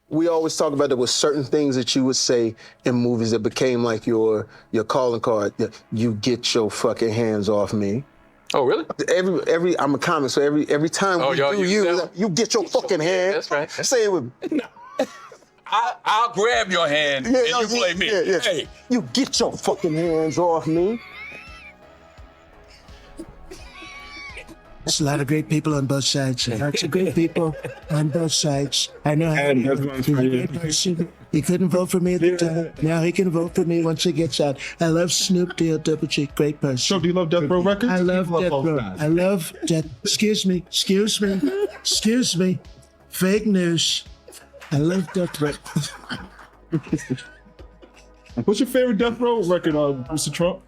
We always talk about there were certain things that you would say in movies that became like your calling card. You get your fucking hands off me. Oh, really? Every I'm a comic, so every time we do you get your fucking hand. That's right. Say it with me. I'll grab your hand and you play me. Yeah. Hey. You get your fucking hands off me. There's a lot of great people on both sides. Lots of great people on both sides. I know how he's a great person. He couldn't vote for me at the time. Now he can vote for me once he gets out. I love Snoop Deal Double G. Great person. So do you love Death Row Records? I love Death Row. I love Death. Excuse me. Fake news. I love Death Row. What's your favorite Death Row record, Mr. Trump?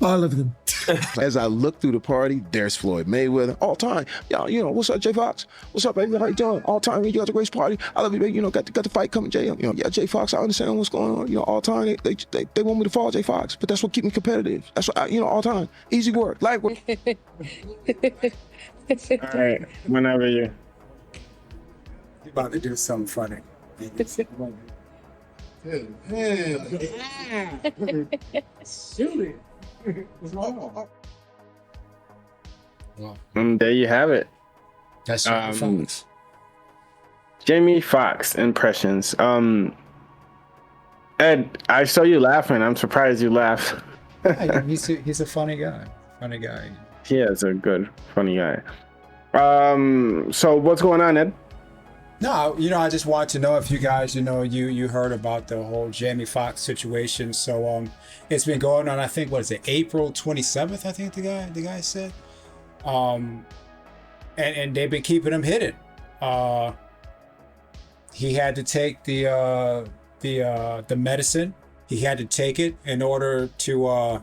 All of them. As I look through the party, there's Floyd Mayweather. All time. Y'all, what's up, Jay Fox? What's up, baby? How you doing? All time. You got the greatest party. I love you, baby. Got the fight coming, Jay. Jay Fox, I understand what's going on. All time. They want me to fall, Jay Fox, but that's what keeps me competitive. That's what all time. Easy work, light work. All right, whenever you. You're about to do something funny. And there you have it. That's Fox. Jamie Foxx impressions. Ed, I saw you laughing. I'm surprised you laughed. Yeah, he's a funny guy. He is a good, funny guy. So what's going on, Ed? No, I just wanted to know if you guys, you heard about the whole Jamie Foxx situation. So it's been going on, I think, what is it, April 27th, I think the guy said. And they've been keeping him hidden. He had to take the medicine. He had to take it in order to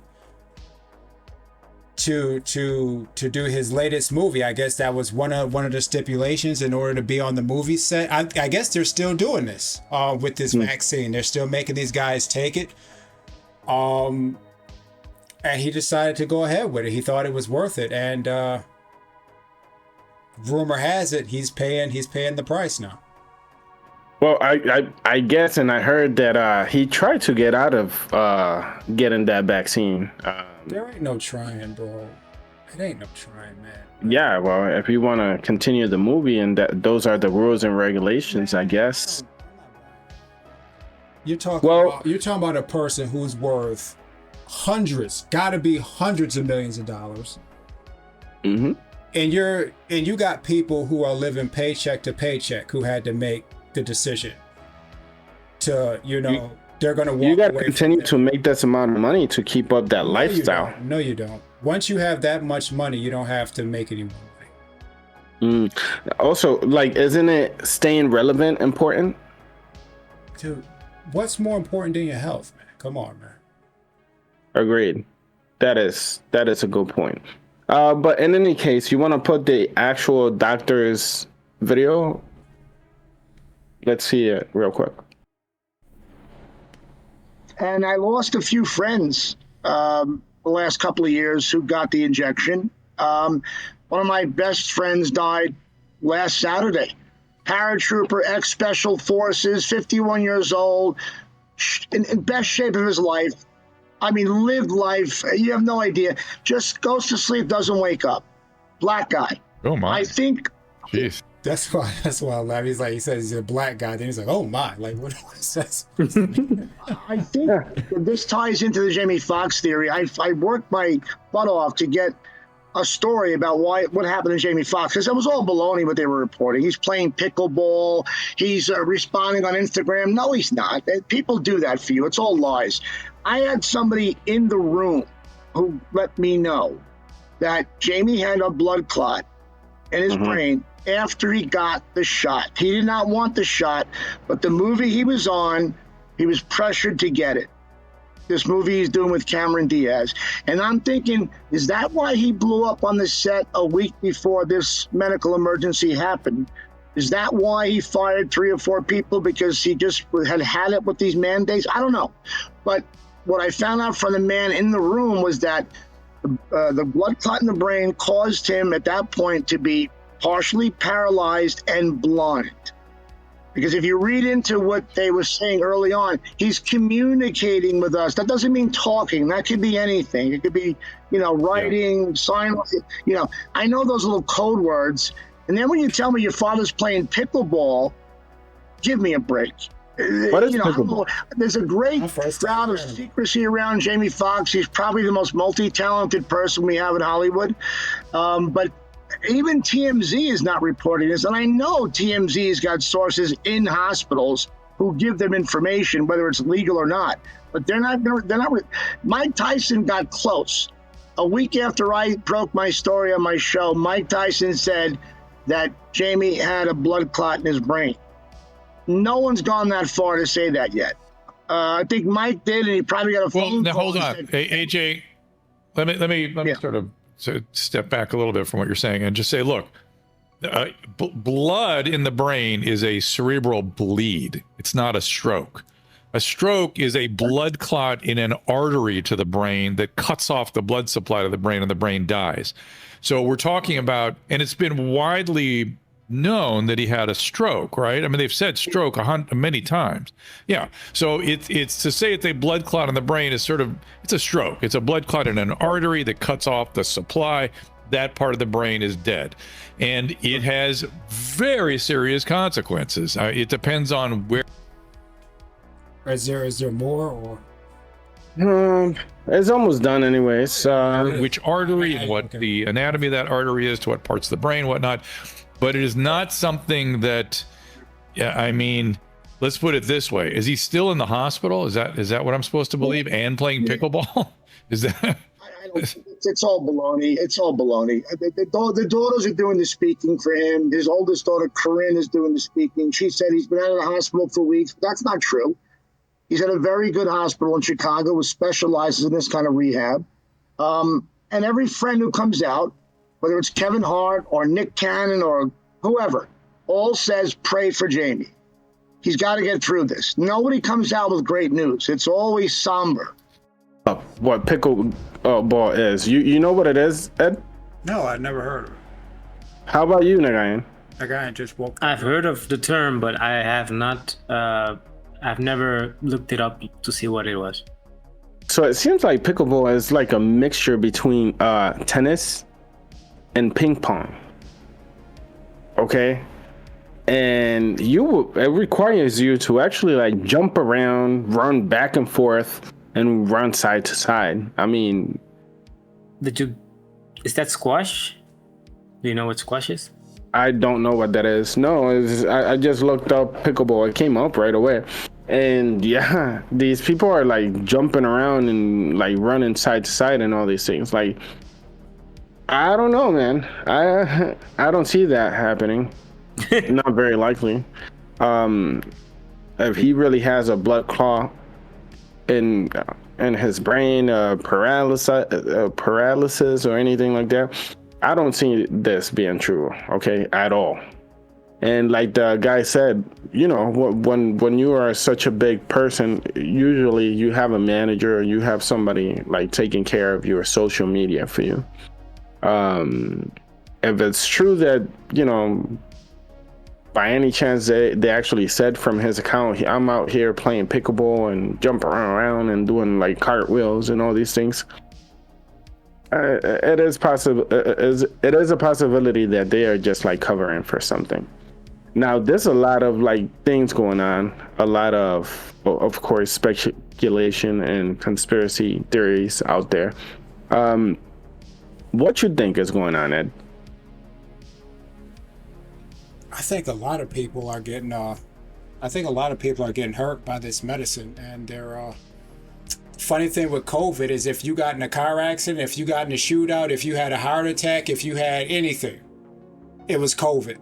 do his latest movie. I guess that was one of the stipulations in order to be on the movie set. I guess they're still doing this with this vaccine. They're still making these guys take it. And he decided to go ahead with it. He thought it was worth it. And rumor has it he's paying the price now. Well, I guess, and I heard that he tried to get out of getting that vaccine. There ain't no trying, bro. It ain't no trying, man. Yeah, well, if you want to continue the movie and those are the rules and regulations, I guess. You're talking about a person who's worth gotta be hundreds of millions of dollars. Mm-hmm. And you got people who are living paycheck to paycheck who had to make the decision to, they're going to walk away. You got to continue to make this amount of money to keep up that lifestyle. No, you don't. Once you have that much money, you don't have to make any more money. Also, isn't it staying relevant important? Dude, what's more important than your health, man? Come on, man. Agreed. That is a good point. But in any case, you want to put the actual doctor's video? Let's see it real quick. And I lost a few friends the last couple of years who got the injection. One of my best friends died last Saturday. Paratrooper, ex-Special Forces, 51 years old, in best shape of his life. I mean, lived life. You have no idea. Just goes to sleep, doesn't wake up. Black guy. Oh, my. I think... Jeez. That's why I laugh. He says he's a black guy. Then he's like, oh my, what is that? I think this ties into the Jamie Foxx theory. I worked my butt off to get a story about what happened to Jamie Foxx, because it was all baloney what they were reporting. He's playing pickleball. He's responding on Instagram. No, he's not. People do that for you. It's all lies. I had somebody in the room who let me know that Jamie had a blood clot in his brain after he got the shot. He did not want the shot, but the movie he was on, he was pressured to get it. This movie he's doing with Cameron Diaz. And I'm thinking, is that why he blew up on the set a week before this medical emergency happened? Is that why he fired 3 or 4 people because he just had it with these mandates? I don't know. But what I found out from the man in the room was that the blood clot in the brain caused him at that point to be partially paralyzed and blind. Because if you read into what they were saying early on, he's communicating with us. That doesn't mean talking. That could be anything. It could be, writing, sign. I know those little code words. And then when you tell me your father's playing pickleball, give me a break. What is pickleball? There's a great cloud of secrecy around Jamie Foxx. He's probably the most multi-talented person we have in Hollywood. But even TMZ is not reporting this, and I know TMZ's got sources in hospitals who give them information, whether it's legal or not. But they're not. Mike Tyson got close. A week after I broke my story on my show, Mike Tyson said that Jamie had a blood clot in his brain. No one's gone that far to say that yet. I think Mike did, and he probably got a phone call. Well, hold on, AJ. Let me sort of step back a little bit from what you're saying and just say, look, blood in the brain is a cerebral bleed. It's not a stroke. A stroke is a blood clot in an artery to the brain that cuts off the blood supply to the brain, and the brain dies. So we're talking about, and it's been widely known that he had a stroke, right? I mean, they've said stroke many times. Yeah. So it's to say it's a blood clot in the brain is it's a stroke. It's a blood clot in an artery that cuts off the supply. That part of the brain is dead. And it has very serious consequences. It depends on where. Is there more or? It's almost done anyways. Which artery and what the anatomy of that artery is, to what parts of the brain, whatnot. But it is not something that, let's put it this way. Is he still in the hospital? Is that what I'm supposed to believe? And playing pickleball? Is that? It's all baloney. It's all baloney. The daughters are doing the speaking for him. His oldest daughter, Corinne, is doing the speaking. She said he's been out of the hospital for weeks. That's not true. He's at a very good hospital in Chicago which specializes in this kind of rehab. And every friend who comes out, whether it's Kevin Hart or Nick Cannon or whoever, all says pray for Jamie. He's got to get through this. Nobody comes out with great news. It's always somber. What pickleball is? You know what it is, Ed? No, I've never heard of it. How about you, Nagayan? Nagayan just woke up. I've heard of the term, but I have not. I've never looked it up to see what it was. So it seems like pickleball is like a mixture between tennis and ping pong. Okay? And it requires you to actually like jump around, run back and forth, and run side to side. I mean, is that squash? Do you know what squash is? I don't know what that is. No, I just looked up pickleball. It came up right away. And yeah, these people are like jumping around and like running side to side and all these things. Like, I don't know, man. I don't see that happening. Not very likely. If he really has a blood clot in his brain, paralysis or anything like that, I don't see this being true. Okay, at all. And like the guy said, when you are such a big person, usually you have a manager or you have somebody like taking care of your social media for you. If it's true that, by any chance they actually said from his account, I'm out here playing pickleball and jumping around and doing like cartwheels and all these things, it is a possibility that they are just like covering for something. Now, there's a lot of like things going on, a lot of course, speculation and conspiracy theories out there. What you think is going on, Ed? I think a lot of people are getting hurt by this medicine, and they're funny thing with COVID is if you got in a car accident, if you got in a shootout, if you had a heart attack, if you had anything, it was COVID.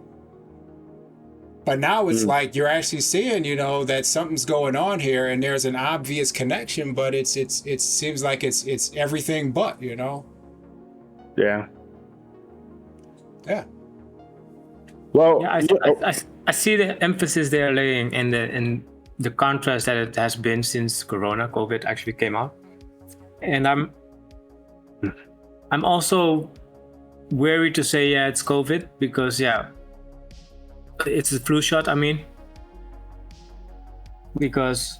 But now it's like you're actually seeing, that something's going on here, and there's an obvious connection, but it seems like it's everything but, Yeah. Yeah. Well, yeah, I see the emphasis they're laying in the contrast that it has been since COVID actually came out, and I'm also wary to say it's COVID because it's a flu shot. I mean, because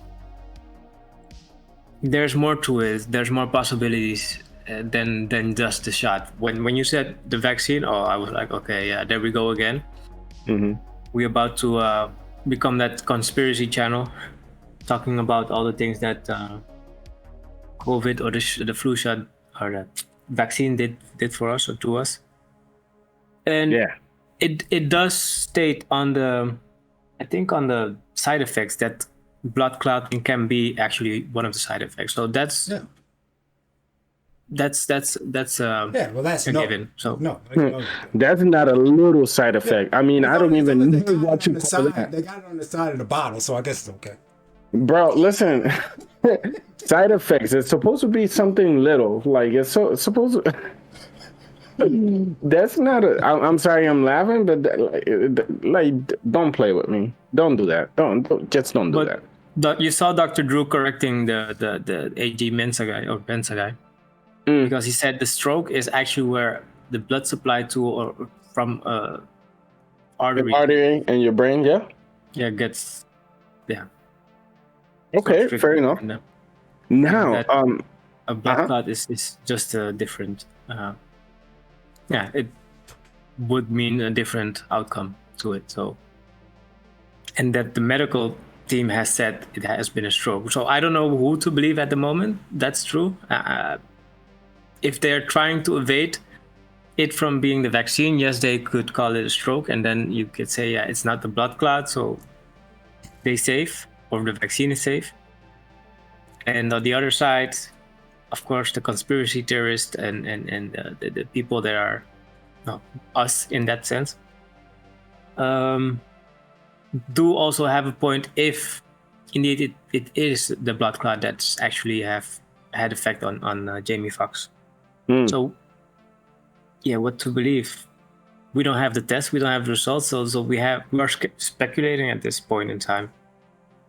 there's more to it. There's more possibilities than just the shot. When you said the vaccine, I was like, okay, there we go again. We're about to become that conspiracy channel, talking about all the things that COVID or the flu shot or the vaccine did for us or to us. And it does state on the side effects that blood clotting can be actually one of the side effects. So that's that's a given. So that's not a little side effect. I mean, I don't even know what you call that. They got it on the side of the bottle, so I guess it's okay. Bro, listen. Side effects. It's supposed to be something little. Like it's supposed to. That's not a. I'm sorry, I'm laughing, but don't play with me. Don't do that. Don't do that. You saw Dr. Drew correcting the AG Mensa guy, because he said the stroke is actually where the blood supply to or from artery in your brain, gets Okay, fair enough. Now, a blood clot is just a different. It would mean a different outcome to it. So, and that the medical team has said it has been a stroke. So I don't know who to believe at the moment. That's true. If they're trying to evade it from being the vaccine, yes, they could call it a stroke, and then you could say, it's not the blood clot, so they're safe, or the vaccine is safe. And on the other side, of course, the conspiracy theorists and the people that are us in that sense do also have a point if indeed it is the blood clot that's actually had effect on Jamie Foxx. So what to believe? We don't have the test, we don't have the results, so we are speculating at this point in time.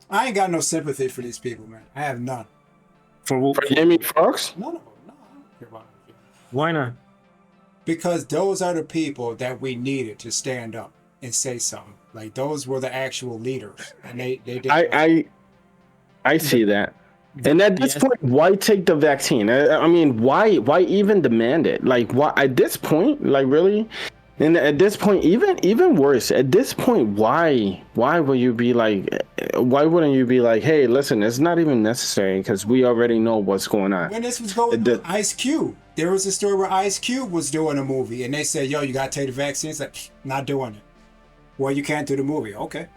I ain't got no sympathy for these people, man. I have none. For Jamie Foxx? No, I don't care about it. Why not? Because those are the people that we needed to stand up and say something. Like those were the actual leaders, and they did. I see that. And at this point, why take the vaccine? I mean, why even demand it? Like, why at this point? Like, really? And at this point, even worse. At this point, why will you be like? Why wouldn't you be like, hey, listen, it's not even necessary because we already know what's going on. When this was going on, Ice Cube, there was a story where Ice Cube was doing a movie, and they said, "Yo, you gotta take the vaccine." It's like, not doing it. Well, you can't do the movie. Okay,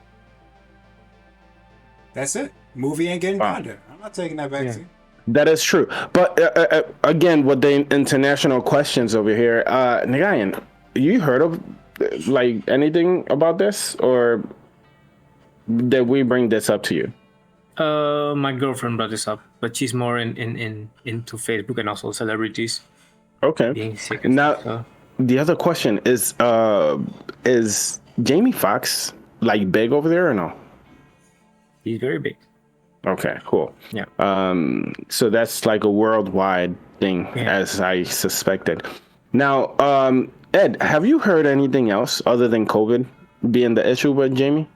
that's it. Movie ain't getting done there. I'm not taking that vaccine. That is true. But again, with the international questions over here, Nagayan, you heard of like anything about this, or did we bring this up to you? My girlfriend brought this up, but she's more into Facebook and also celebrities. Okay. Being sick Now, the other question is Jamie Foxx like big over there or no? He's very big. Okay, cool. Yeah. So that's like a worldwide thing, as I suspected. Now, Ed, have you heard anything else other than COVID being the issue with Jamie?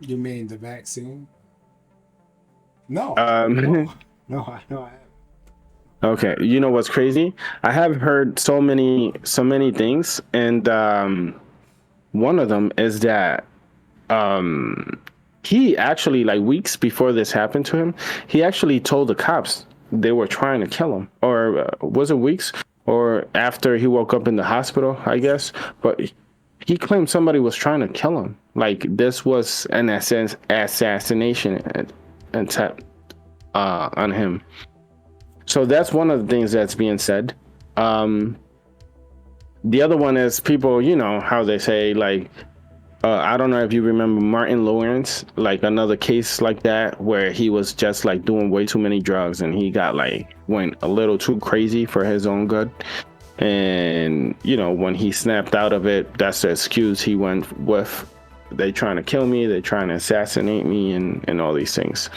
You mean the vaccine? No. No, I haven't. Okay, you know what's crazy? I have heard so many things, and one of them is that he actually, like weeks before this happened to him, he actually told the cops they were trying to kill him, or was it weeks? Or after he woke up in the hospital, I guess. But he claimed somebody was trying to kill him. Like this was an assassination attempt on him. So that's one of the things that's being said. The other one is people, you know, how they say, like, I don't know if you remember Martin Lawrence, like another case like that, where he was just like doing way too many drugs and he got like went a little too crazy for his own good. And, you know, when he snapped out of it, that's the excuse he went with. They trying to kill me, they trying to assassinate me and all these things.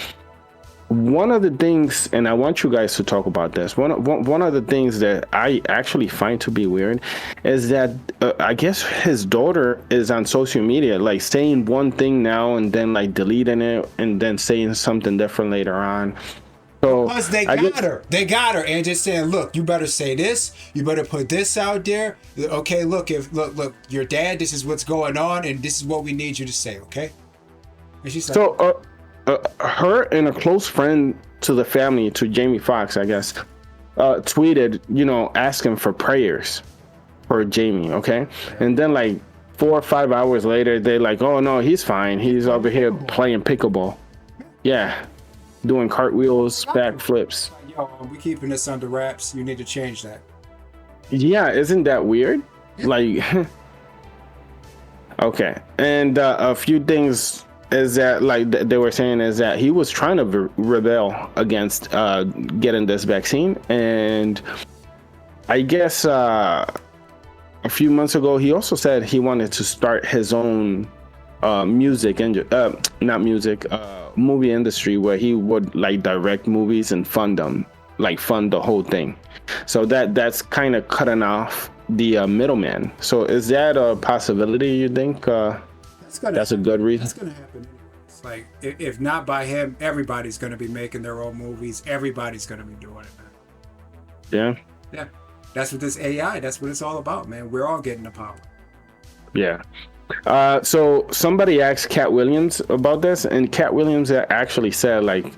one of the things, and I want you guys to talk about this. One of the things that I actually find to be weird is that I guess his daughter is on social media, like saying one thing now and then like deleting it and then saying something different later on. So because they got her, and just saying, look, you better say this, you better put this out there. Okay, look, look, your dad, this is what's going on, and this is what we need you to say, okay? And she's like, so her and a close friend to the family, to Jamie Foxx, I guess, tweeted, asking for prayers for Jamie, okay? And then like 4 or 5 hours later, they're like, oh no, he's fine. He's over here playing pickleball. Yeah. Doing cartwheels, backflips. yo, we keeping this under wraps. You need to change that. Yeah, isn't that weird? Like, okay. And a few things is that, like they were saying, is that he was trying to rebel against getting this vaccine. And I guess a few months ago, he also said he wanted to start his own movie industry where he would like direct movies and fund them, like fund the whole thing. So that's kind of cutting off the middleman. So is that a possibility, you think? That's a good reason? That's gonna happen. It's like, if not by him, everybody's gonna be making their own movies. Everybody's gonna be doing it, man. Yeah. That's what this AI, that's what it's all about, man. We're all getting the power. Yeah. So somebody asked Cat Williams about this, and Cat Williams actually said, like,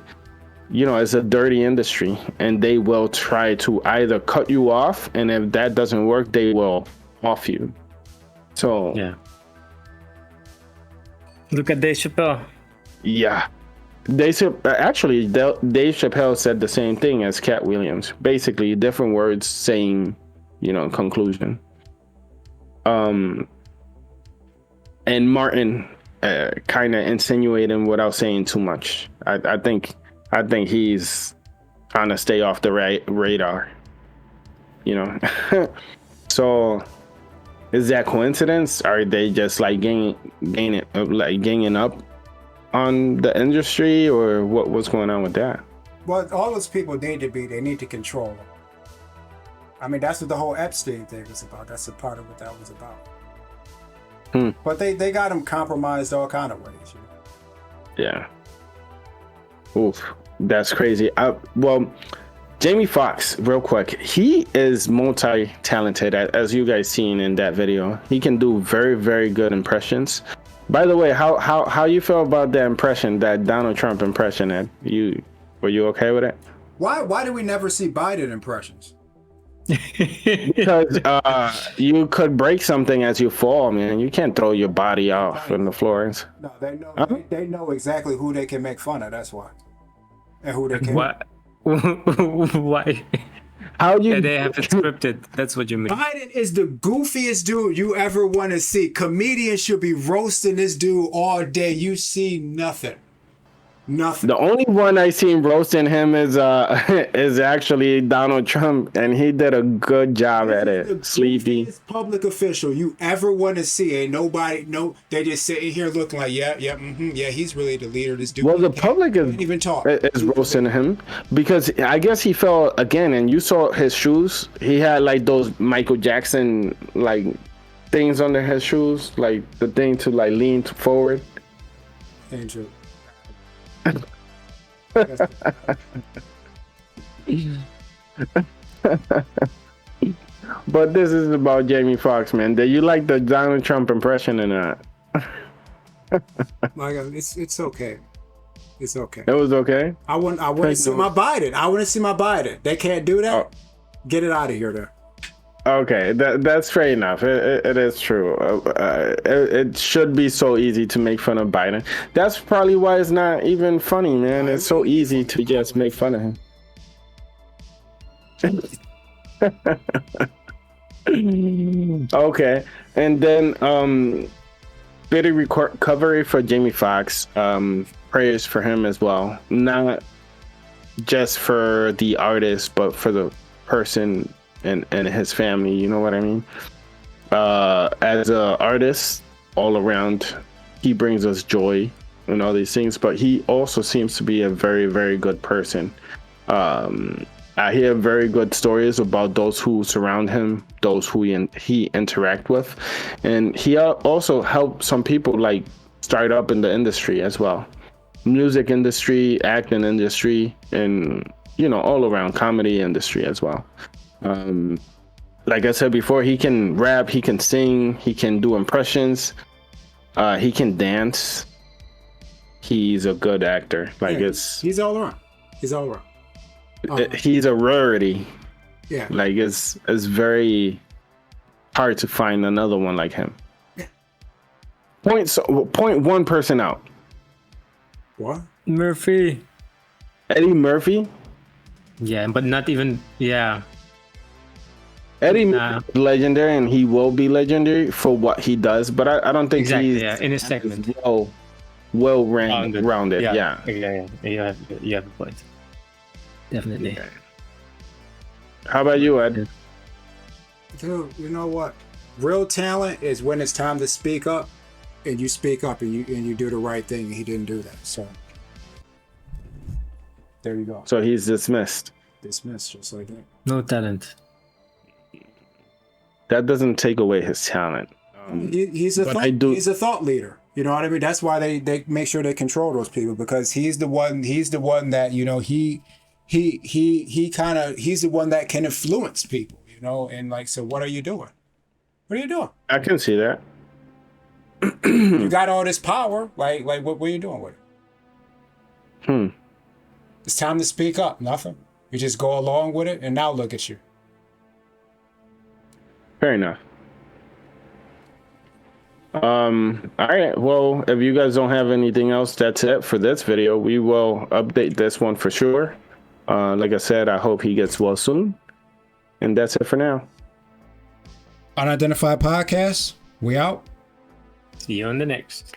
it's a dirty industry, and they will try to either cut you off, and if that doesn't work, they will off you. So yeah. Look at Dave Chappelle. Yeah. Dave Chappelle said the same thing as Cat Williams. Basically, different words, same, conclusion. And Martin kind of insinuating without saying too much. I think he's trying to stay off the radar. So is that coincidence? Are they just like ganging up on the industry, or what's going on with that? Well, all those people they need to control them. I mean, that's what the whole Epstein thing was about. That's a part of what that was about. But they got him compromised all kind of ways. Yeah. Oof, that's crazy. Well, Jamie Foxx, real quick, he is multi-talented, as you guys seen in that video. He can do very, very good impressions. By the way, how you feel about that impression, that Donald Trump impression? Were you okay with it? Why do we never see Biden impressions? Because you could break something as you fall, man. You can't throw your body off on the floor. No, they know exactly who they can make fun of. That's why, and who they can. What? Why? How you? Yeah, they have it scripted. That's what you mean. Biden is the goofiest dude you ever want to see. Comedians should be roasting this dude all day. You see nothing. Nothing. The only one I seen roasting him is actually Donald Trump, and he did a good job at it. Sleepy. Public official you ever want to see. Ain't nobody. No, they just sitting here looking like, yeah, he's really the leader of this dude. Well, the public is roasting him because I guess he fell again, and you saw his shoes. He had like those Michael Jackson like things under his shoes, like the thing to like lean forward. Andrew. But this is about Jamie Foxx, man. Did you like the Donald Trump impression or not? My God, it's okay. It's okay. It was okay. I want to see my Biden. I want to see my Biden. They can't do that. Oh. Get it out of here, there. Okay, that's fair enough. It is true. It should be so easy to make fun of Biden. That's probably why it's not even funny, man. It's so easy to just make fun of him. Okay, and then bit of recovery for Jamie Foxx. Prayers for him as well. Not just for the artist, but for the person and his family, you know what I mean? As an artist, all around, he brings us joy and all these things, but he also seems to be a very, very good person. I hear very good stories about those who surround him, those who he interact with, and he also helped some people like start up in the industry as well, music industry, acting industry, and all around comedy industry as well. Like I said before, he can rap, he can sing, he can do impressions, he can dance. He's a good actor. Like he's all around. He's all around. He's a rarity. Yeah. Like it's very hard to find another one like him. Yeah. Point one person out. What? Murphy. Eddie Murphy? Yeah, but not even. Yeah. Eddie Murphy is legendary, and he will be legendary for what he does. But I don't think he's in his segment. Well rounded. Yeah. You have a point. Definitely. Okay. How about you, Ed? Dude, you know what? Real talent is when it's time to speak up, and you speak up, and you do the right thing. And he didn't do that, so there you go. So he's dismissed. Dismissed, just like that. No talent. That doesn't take away his talent. He's a thought leader. You know what I mean? That's why they make sure they control those people, because he's the one that he's the one that can influence people, and like, so what are you doing? What are you doing? I can see that. You got all this power, like what are you doing with it? It's time to speak up. Nothing. You just go along with it, and now look at you. Fair enough. All right. Well, if you guys don't have anything else, that's it for this video. We will update this one for sure. Like I said, I hope he gets well soon. And that's it for now. Unidentified Podcast. We out. See you on the next.